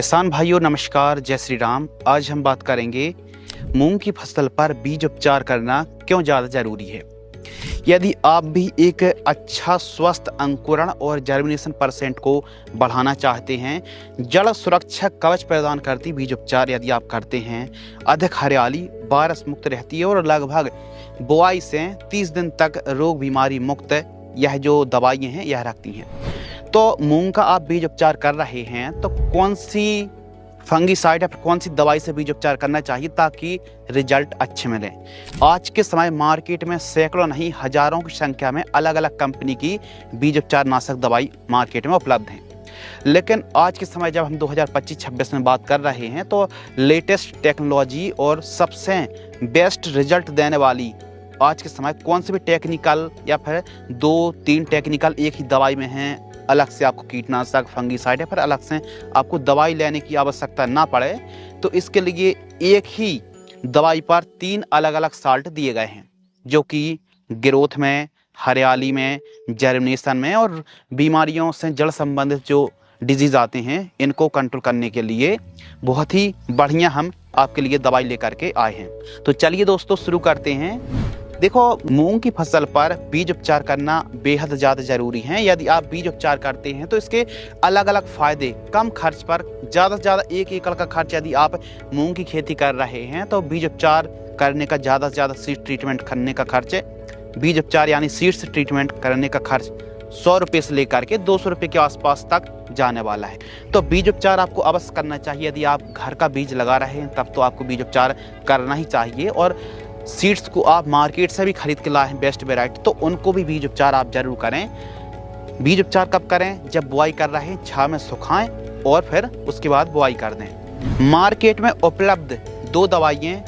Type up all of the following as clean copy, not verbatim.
किसान भाइयों नमस्कार, जय श्री राम। आज हम बात करेंगे मूंग की फसल पर बीज उपचार करना क्यों ज़्यादा जरूरी है। यदि आप भी एक अच्छा स्वस्थ अंकुरण और जर्मिनेशन परसेंट को बढ़ाना चाहते हैं, जड़ सुरक्षा कवच प्रदान करती बीज उपचार यदि आप करते हैं, अधिक हरियाली वायरस मुक्त रहती है और लगभग बुआई से 30 दिन तक रोग बीमारी मुक्त यह जो दवाइयाँ हैं यह रखती हैं। तो मूंग का आप बीज उपचार कर रहे हैं तो कौन सी फंगीसाइड या कौन सी दवाई से बीज उपचार करना चाहिए ताकि रिजल्ट अच्छे मिले। आज के समय मार्केट में सैकड़ों नहीं हजारों की संख्या में अलग अलग कंपनी की बीज उपचार नाशक दवाई मार्केट में उपलब्ध हैं, लेकिन आज के समय जब हम 2025-26 में बात कर रहे हैं तो लेटेस्ट टेक्नोलॉजी और सबसे बेस्ट रिजल्ट देने वाली आज के समय कौन से भी टेक्निकल या फिर 2-3 टेक्निकल एक ही दवाई में हैं, अलग से आपको कीटनाशक फंगीसाइड या फिर अलग से आपको दवाई लेने की आवश्यकता ना पड़े, तो इसके लिए एक ही दवाई पर 3 अलग अलग साल्ट दिए गए हैं जो कि ग्रोथ में, हरियाली में, जर्मिनेशन में और बीमारियों से जड़ संबंधित जो डिजीज़ आते हैं इनको कंट्रोल करने के लिए बहुत ही बढ़िया हम आपके लिए दवाई लेकर के आए हैं। तो चलिए दोस्तों शुरू करते हैं। देखो, मूंग की फसल पर बीज उपचार करना बेहद ज़्यादा ज़रूरी है। यदि आप बीज उपचार करते हैं तो इसके अलग अलग फ़ायदे, कम खर्च पर ज़्यादा से ज़्यादा 1 एकड़ का खर्च यदि आप मूंग की खेती कर रहे हैं तो बीज उपचार करने का ज़्यादा से ज़्यादा सीड ट्रीटमेंट करने का खर्च, बीज उपचार यानी सीड्स ट्रीटमेंट करने का खर्च 100 रुपये से लेकर के 200 रुपये के आसपास तक जाने वाला है। तो बीज उपचार आपको अवश्य करना चाहिए। यदि आप घर का बीज लगा रहे हैं तब तो आपको बीज उपचार करना ही चाहिए, और सीड्स को आप मार्केट से भी खरीद के लाए हैं बेस्ट वेराइटी, तो उनको भी बीज उपचार आप जरूर करें। बीज उपचार कब करें? जब बुआई कर रहे हैं, छांव में सुखाएं और फिर उसके बाद बुआई कर दें। मार्केट में उपलब्ध 2 दवाइयाँ,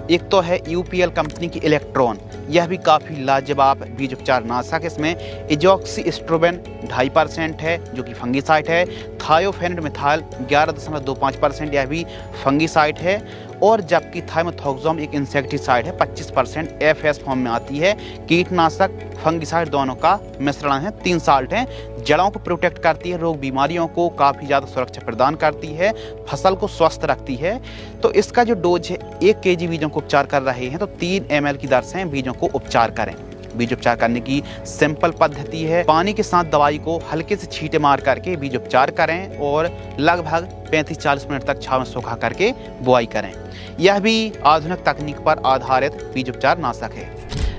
एक तो है यूपीएल कंपनी की इलेक्ट्रॉन, यह भी काफ़ी लाजवाब बीज उपचार नाशक। इसमें इजॉक्सीस्ट्रोबिन 2.5% है जो कि फंगीसाइड है, थायोफेनेट मिथाइल 11.25%, यह भी फंगीसाइड है, और जबकि थाइमोथोक्सोम एक इंसेक्टिसाइड है 25% एफएस फॉर्म में आती है। कीटनाशक फंगीसाइड दोनों का मिश्रण है, 3 साल्ट हैं। जड़ों को प्रोटेक्ट करती है, रोग बीमारियों को काफ़ी ज़्यादा सुरक्षा प्रदान करती है, फसल को स्वस्थ रखती है। तो इसका जो डोज है 1 केजी बीजों को उपचार कर रहे हैं तो 3 ml की दर से बीजों को उपचार करें। बीज उपचार करने की सिंपल पद्धति है, पानी के साथ दवाई को हल्के से छींटे मार करके बीज उपचार करें और लगभग 35-40 मिनट तक छांव में सुखा करके बुआई करें। यह भी आधुनिक तकनीक पर आधारित बीज उपचार नाशक है।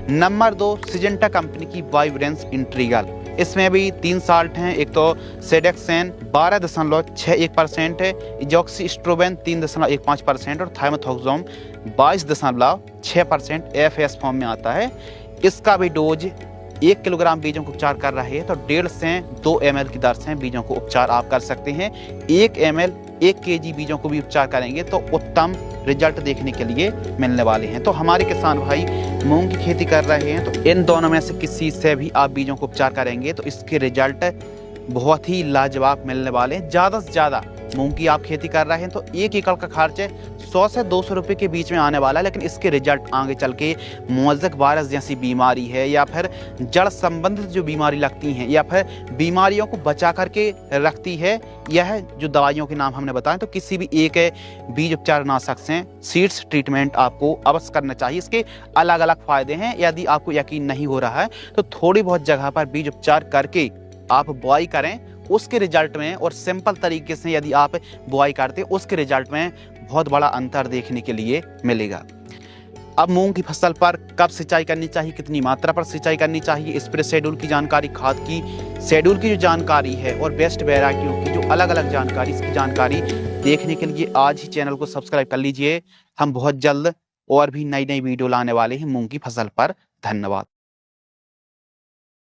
नंबर 2, सिजेंटा कंपनी की वाइब्रेंस इंट्रीगल, इसमें भी 3 साल्ट हैं। एक तो सेडेक्सेन 12.61% है, इजॉक्सीस्ट्रोबिन 3.15% और थाइमोथोक्सोम 22.6% एफएस फॉर्म में आता है। इसका भी डोज 1 किलोग्राम बीजों को उपचार कर रहे हैं तो 1.5 से 2 ml की दर से बीजों को उपचार आप कर सकते हैं। 1 ml 1 केजी बीजों को भी उपचार करेंगे तो उत्तम रिजल्ट देखने के लिए मिलने वाले हैं। तो हमारे किसान भाई मूंग की खेती कर रहे हैं तो इन दोनों में से किसी से भी आप बीजों को उपचार करेंगे तो इसके रिजल्ट बहुत ही लाजवाब मिलने वाले हैं। ज़्यादा से ज़्यादा मूंग की आप खेती कर रहे हैं तो 1 एकड़ का खर्च 100 से 200 रुपये के बीच में आने वाला है, लेकिन इसके रिजल्ट आगे चल के मोज़ेक वायरस जैसी बीमारी है या फिर जड़ संबंधित जो बीमारी लगती हैं या फिर बीमारियों को बचा करके रखती है, यह जो दवाइयों के नाम हमने बताए, तो किसी भी एक बीज उपचार नाशक से सीड्स ट्रीटमेंट आपको अवश्य करना चाहिए। इसके अलग अलग फ़ायदे हैं। यदि आपको यकीन नहीं हो रहा है तो थोड़ी बहुत जगह पर बीज उपचार करके आप बुआई करें, उसके रिजल्ट में, और सिंपल तरीके से यदि आप बुआई करते हैं उसके रिजल्ट में बहुत बड़ा अंतर देखने के लिए मिलेगा। अब मूंग की फसल पर कब सिंचाई करनी चाहिए, कितनी मात्रा पर सिंचाई करनी चाहिए, स्प्रे शेड्यूल की जानकारी, खाद की शेड्यूल की जो जानकारी है और बेस्ट वैरायटियों की जो अलग अलग जानकारी, इसकी जानकारी देखने के लिए आज ही चैनल को सब्सक्राइब कर लीजिए। हम बहुत जल्द और भी नई वीडियो लाने वाले हैं मूंग की फसल पर। धन्यवाद।